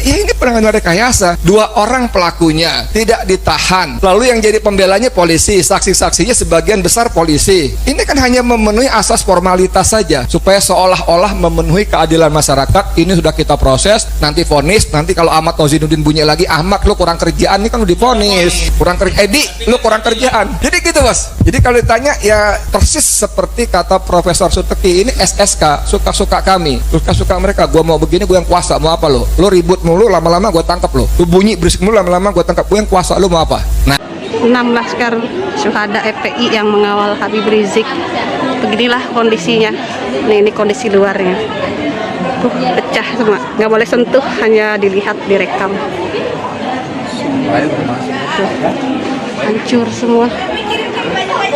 ya ini penanganan rekayasa. 2 orang pelakunya tidak ditahan, lalu yang jadi pembelanya polisi, saksi-saksinya sebagian besar polisi. Ini kan hanya memenuhi asas formalitas saja, supaya seolah-olah memenuhi keadilan masyarakat. Ini sudah kita proses, nanti vonis, nanti kalau Ahmad Ozinuddin bunyi lagi, Ahmad lu kurang kerjaan, ini kan udah divonis kurang kerja, Edi lu kurang kerjaan. Jadi gitu bos. Jadi kalau ditanya ya persis seperti kata Profesor Suteki, ini SSK, suka-suka kami, suka-suka mereka. Gua mau begini, gua yang kuasa, mau apa lo? Lu ribut mulu, lama-lama gua tangkap lo. Lu bunyi berisik mulu, lama-lama gua tangkap. Gua yang kuasa, lu mau apa? Nah, 6 laskar syuhada FPI yang mengawal Habib Rizik. Beginilah kondisinya. Nah, ini kondisi luarnya. Tuh, pecah semua. Nggak boleh sentuh, hanya dilihat, direkam. Tuh, hancur semua.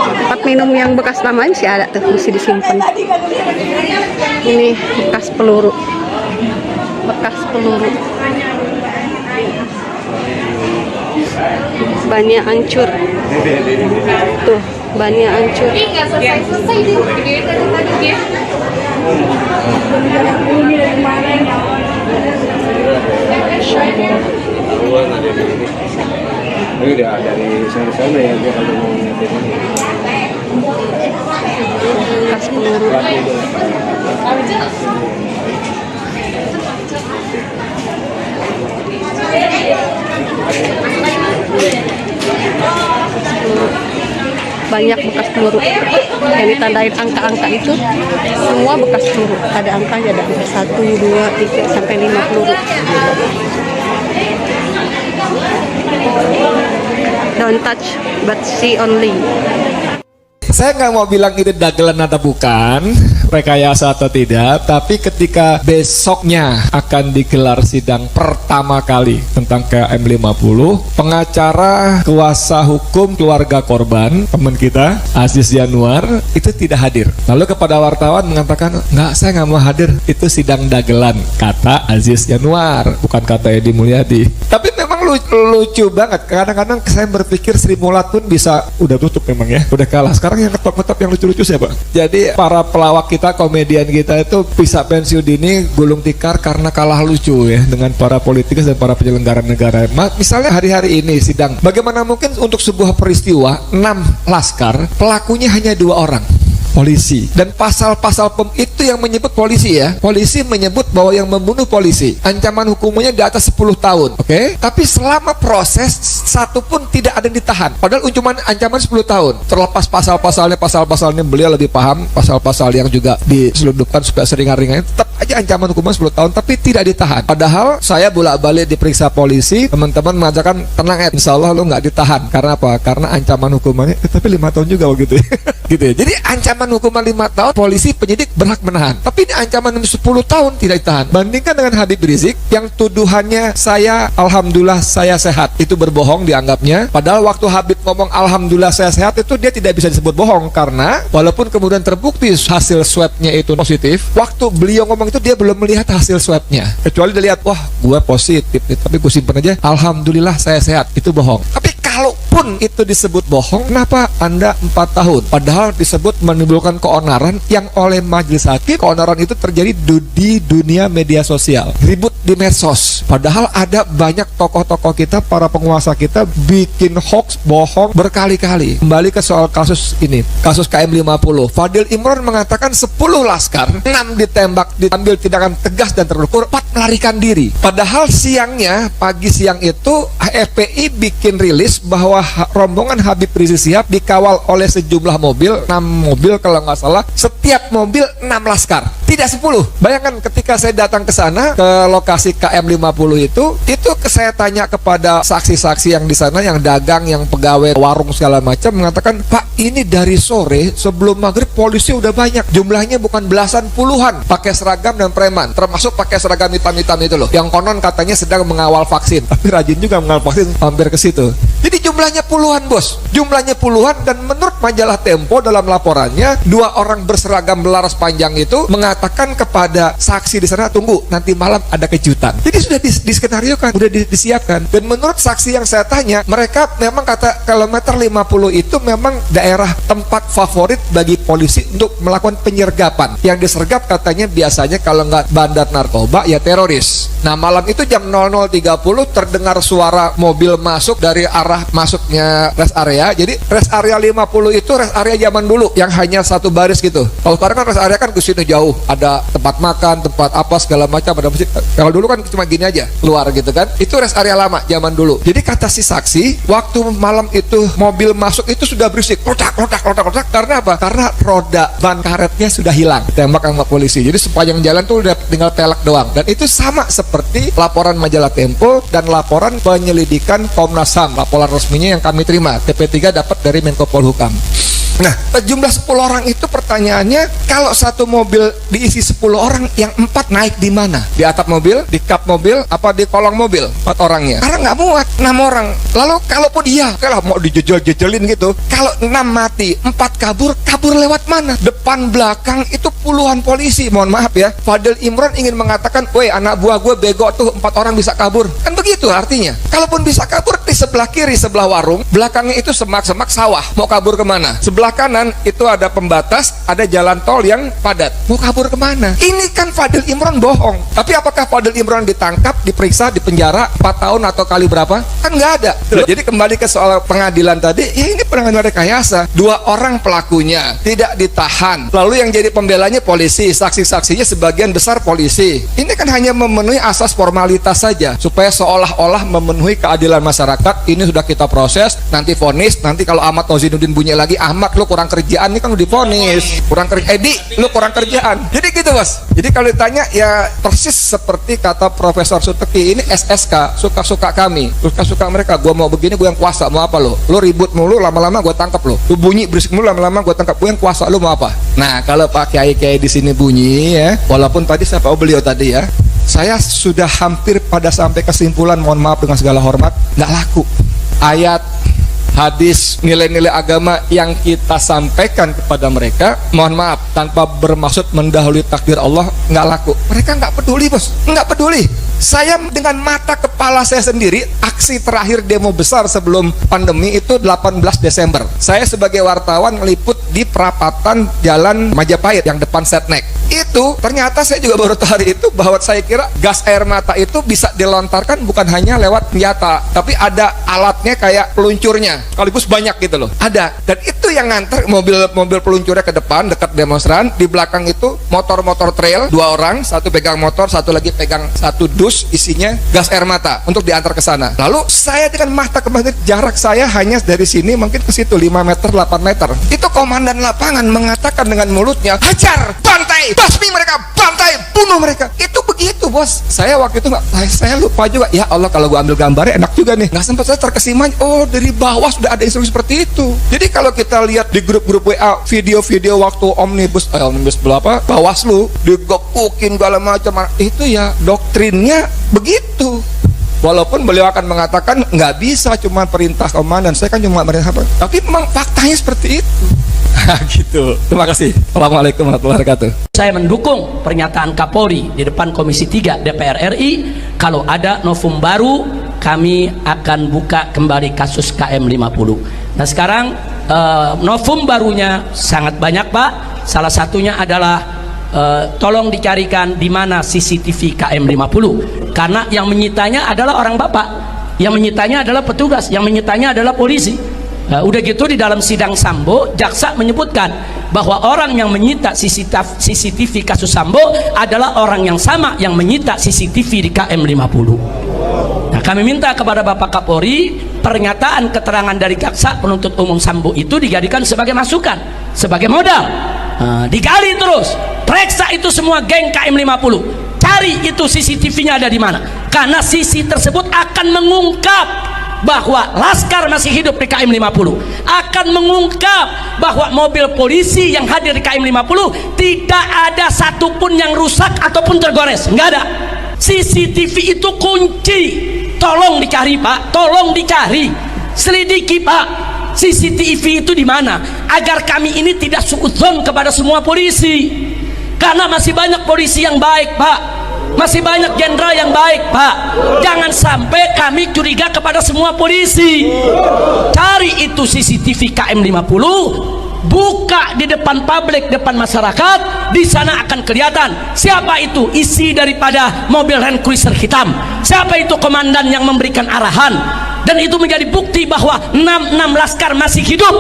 Tempat minum yang bekas lama masih ada tuh, masih disimpan. Ini bekas peluru. Bekas peluru. Banyak hancur. Tuh, banyak hancur. Ini udah dari sana ya, dia kalau mau Bekas peluru. Banyak bekas peluru yang ditandain angka-angka itu, semua bekas peluru. Ada angkanya, ada angka 1, 2, 3 sampai 5 peluru. Don't touch but see only. saya nggak mau bilang ini dagelan atau bukan, rekayasa atau tidak, tapi ketika besoknya akan digelar sidang pertama kali tentang KM 50, pengacara kuasa hukum keluarga korban, teman kita Aziz Yanuar, itu tidak hadir. Lalu kepada wartawan mengatakan, nggak, saya nggak mau hadir, itu sidang dagelan, kata Aziz Yanuar, bukan kata Edi Mulyadi. Tapi memang lucu banget, kadang-kadang saya berpikir Sri Mulat pun bisa, udah tutup memang ya, udah kalah. Sekarang yang ketop-ketop yang lucu-lucu siapa? Jadi para pelawak kita, komedian kita itu bisa pensiun dini, gulung tikar karena kalah lucu ya dengan para politikus dan para penyelenggara negara. Misalnya hari-hari ini sidang, bagaimana mungkin untuk sebuah peristiwa 6 laskar, pelakunya hanya 2 orang, polisi, dan pasal-pasal itu yang menyebut polisi ya. Polisi menyebut bahwa yang membunuh polisi ancaman hukumannya di atas 10 tahun. Oke? Tapi selama proses satu pun tidak ada yang ditahan. Padahal ancaman 10 tahun. Terlepas pasal-pasalnya beliau lebih paham pasal-pasal yang juga diselundupkan supaya seringan-ringan, tetap aja ancaman hukuman 10 tahun tapi tidak ditahan. Padahal saya bolak-balik diperiksa polisi, teman-teman mengatakan tenang insya Allah lu nggak ditahan. Karena apa? Karena ancaman hukumannya tapi 5 tahun juga begitu ya. Gitu ya. Jadi ancaman hukuman 5 tahun, polisi penyidik berhak menahan. Tapi ini ancaman 10 tahun tidak ditahan. Bandingkan dengan Habib Rizik yang tuduhannya saya alhamdulillah saya sehat, itu berbohong dianggapnya. Padahal waktu Habib ngomong alhamdulillah saya sehat itu dia tidak bisa disebut bohong, karena walaupun kemudian terbukti hasil swabnya itu positif, waktu beliau ngomong itu dia belum melihat hasil swabnya, kecuali dia lihat wah gue positif tapi gue simpen aja alhamdulillah saya sehat, itu bohong. Tapi kalaupun itu disebut bohong, kenapa Anda 4 tahun? Padahal disebut menimbulkan keonaran yang oleh majelis hakim, keonaran itu terjadi di dunia media sosial, ribut di medsos. Padahal ada banyak tokoh-tokoh kita, para penguasa kita bikin hoax, bohong berkali-kali. Kembali ke soal kasus ini, kasus KM 50. Fadil Imran mengatakan 10 laskar, 6 ditembak, diambil tindakan tegas dan terukur, 4 melarikan diri. Padahal pagi siang itu FPI bikin rilis bahwa rombongan Habib Rizik Syihab dikawal oleh sejumlah mobil, 6 mobil kalau nggak salah, setiap mobil 6 laskar, tidak 10. Bayangkan ketika saya datang ke sana, ke lokasi KM 50 itu saya tanya kepada saksi-saksi yang di sana, yang dagang, yang pegawai warung segala macam, mengatakan, Pak, ini dari sore sebelum maghrib polisi udah banyak, jumlahnya bukan belasan, puluhan, pakai seragam dan preman, termasuk pakai seragam hitam-hitam itu loh, yang konon katanya sedang mengawal vaksin, tapi rajin juga mengawal vaksin, hampir ke situ. Jadi jumlahnya puluhan bos, jumlahnya puluhan. Dan menurut majalah Tempo dalam laporannya, 2 orang berseragam belaras panjang itu mengatakan mengatakan kepada saksi di sana, tunggu nanti malam ada kejutan. Jadi sudah diskenariokan, sudah disiapkan. Dan menurut saksi yang saya tanya, mereka memang kata kilometer 50 itu memang daerah tempat favorit bagi polisi untuk melakukan penyergapan. Yang disergap katanya biasanya kalau nggak bandar narkoba ya teroris. Nah malam itu jam 00.30 terdengar suara mobil masuk dari arah masuknya rest area. Jadi rest area 50 itu rest area zaman dulu yang hanya satu baris gitu. Kalau sekarang kan rest area kan ke sini jauh, ada tempat makan, tempat apa segala macam, ada musik. Kalau dulu kan cuma gini aja keluar gitu kan. Itu rest area lama zaman dulu. Jadi kata si saksi, waktu malam itu mobil masuk itu sudah berisik, lodak. Karena apa? Karena roda ban karetnya sudah hilang, tembak sama polisi. Jadi sepanjang jalan tuh udah tinggal telak doang. Dan itu sama seperti laporan majalah Tempo dan laporan penyelidikan Komnas HAM, laporan resminya yang kami terima. TP3 dapat dari Menko Polhukam. Nah, jumlah 10 orang itu pertanyaannya, kalau satu mobil diisi 10 orang, yang 4 naik di mana? Di atap mobil, di kap mobil, apa di kolong mobil? 4 orangnya. Karena nggak muat 6 orang. Lalu kalaupun iya, kalau mau dijejel-jejelin gitu, kalau 6 mati, 4 kabur lewat mana? Depan belakang itu puluhan polisi. Mohon maaf ya, Fadil Imron ingin mengatakan, woi anak buah gue bego tuh, 4 orang bisa kabur. Kan begitu artinya. Kalaupun bisa kabur, di sebelah kiri, sebelah warung, belakangnya itu semak-semak sawah. Mau kabur kemana? Sebelah kanan itu ada pembatas, ada jalan tol yang padat. Mau kabur kemana? Ini kan Fadil Imron bohong. Tapi apakah Fadil Imron ditangkap, diperiksa, dipenjara 4 tahun atau kali berapa? Kan nggak ada. Jadi kembali ke soal pengadilan tadi, ya ini pengadilan rekayasa. 2 orang pelakunya tidak ditahan. Lalu yang jadi pembelanya polisi, saksi-saksinya sebagian besar polisi. Ini kan hanya memenuhi asas formalitas saja, supaya seolah-olah memenuhi keadilan masyarakat. Ini sudah kita proses, nanti vonis, nanti kalau Ahmad Ozinuddin bunyi lagi, Ahmad lu kurang kerjaan, ini kan udah divonis kurang kerja, Edi lu kurang kerjaan. Jadi gitu bos. Jadi kalau ditanya ya persis seperti kata Profesor Suteki, ini SSK, suka-suka kami, suka-suka mereka. Gua mau begini, gua yang kuasa, mau apa lu ribut mulu, lama-lama gua tangkap lu bunyi berisik mulu, lama-lama gua tangkap, gua yang kuasa, lu mau apa? Nah kalau Pak Kiai di sini bunyi ya, walaupun tadi saya tahu beliau tadi ya, saya sudah hampir pada sampai kesimpulan, mohon maaf dengan segala hormat, nggak laku ayat, hadis, nilai-nilai agama yang kita sampaikan kepada mereka, mohon maaf, tanpa bermaksud mendahului takdir Allah, nggak laku. Mereka nggak peduli bos, nggak peduli. Saya dengan mata kepala saya sendiri, aksi terakhir demo besar sebelum pandemi itu 18 Desember. Saya sebagai wartawan meliput di perapatan Jalan Majapahit yang depan Setnek. Itu ternyata saya juga baru tahu hari itu, bahwa saya kira gas air mata itu bisa dilontarkan bukan hanya lewat senjata, tapi ada alatnya kayak peluncurnya, sekaligus banyak gitu loh, ada. Dan itu yang nganter mobil peluncurnya ke depan dekat demonstran. Di belakang itu motor trail, 2 orang, satu pegang motor, satu lagi pegang satu dus isinya gas air mata untuk diantar ke sana. Lalu saya dengan mata kemarin, jarak saya hanya dari sini mungkin ke situ 5 meter 8 meter. Itu komandan lapangan mengatakan dengan mulutnya, hajar, bantai, basmi mereka, bantai, bunuh mereka. Itu begitu bos. Saya waktu itu saya lupa juga. Ya Allah, kalau gua ambil gambarnya enak juga nih. Nggak sempat saya terkesima. Oh, dari bawah sudah ada instruksi seperti itu. Jadi kalau kita lihat di grup-grup WA video-video waktu omnibus berapa, Bawaslu digepukin segala macam, itu ya doktrinnya begitu. Walaupun beliau akan mengatakan nggak bisa, cuma perintah komandan, saya kan cuma perintah apa, tapi memang faktanya seperti itu. Gitu. Terima kasih. Assalamualaikum warahmatullahi wabarakatuh. Saya mendukung pernyataan Kapolri di depan Komisi 3 DPR RI. Kalau ada novum baru, kami akan buka kembali kasus KM50. Nah sekarang novum barunya sangat banyak Pak. Salah satunya adalah tolong dicarikan di mana CCTV KM50, karena yang menyitanya adalah orang bapak, yang menyitanya adalah petugas, yang menyitanya adalah polisi. Udah gitu di dalam sidang Sambo, jaksa menyebutkan bahwa orang yang menyita CCTV kasus Sambo adalah orang yang sama yang menyita CCTV di KM50. Nah kami minta kepada Bapak Kapolri, pernyataan keterangan dari jaksa penuntut umum Sambo itu dijadikan sebagai masukan, sebagai modal. Digali terus, periksa itu semua geng KM50, cari itu CCTV-nya ada di mana, karena sisi tersebut akan mengungkap bahwa Laskar masih hidup di KM50, akan mengungkap bahwa mobil polisi yang hadir di KM50 tidak ada satupun yang rusak ataupun tergores, nggak ada. CCTV itu kunci, tolong dicari Pak, tolong dicari, selidiki Pak. CCTV itu di mana, agar kami ini tidak suudzon kepada semua polisi. Karena masih banyak polisi yang baik, Pak. Masih banyak jenderal yang baik, Pak. Jangan sampai kami curiga kepada semua polisi. Cari itu CCTV KM50, buka di depan publik, depan masyarakat. Di sana akan kelihatan siapa itu isi daripada mobil Land Cruiser hitam, siapa itu komandan yang memberikan arahan. Dan itu menjadi bukti bahwa 6 laskar masih hidup.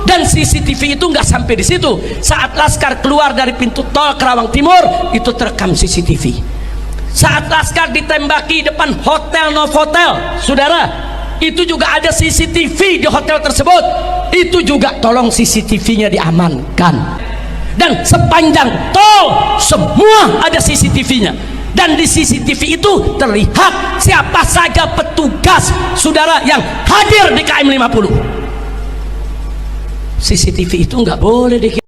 Dan CCTV itu nggak sampai di situ. Saat laskar keluar dari pintu tol Kerawang Timur, itu terekam CCTV. Saat laskar ditembaki depan hotel Novotel, saudara, itu juga ada CCTV di hotel tersebut. Itu juga tolong CCTV-nya diamankan. Dan sepanjang tol semua ada CCTV-nya. Dan di CCTV itu terlihat siapa saja petugas, saudara, yang hadir di KM50. CCTV itu nggak boleh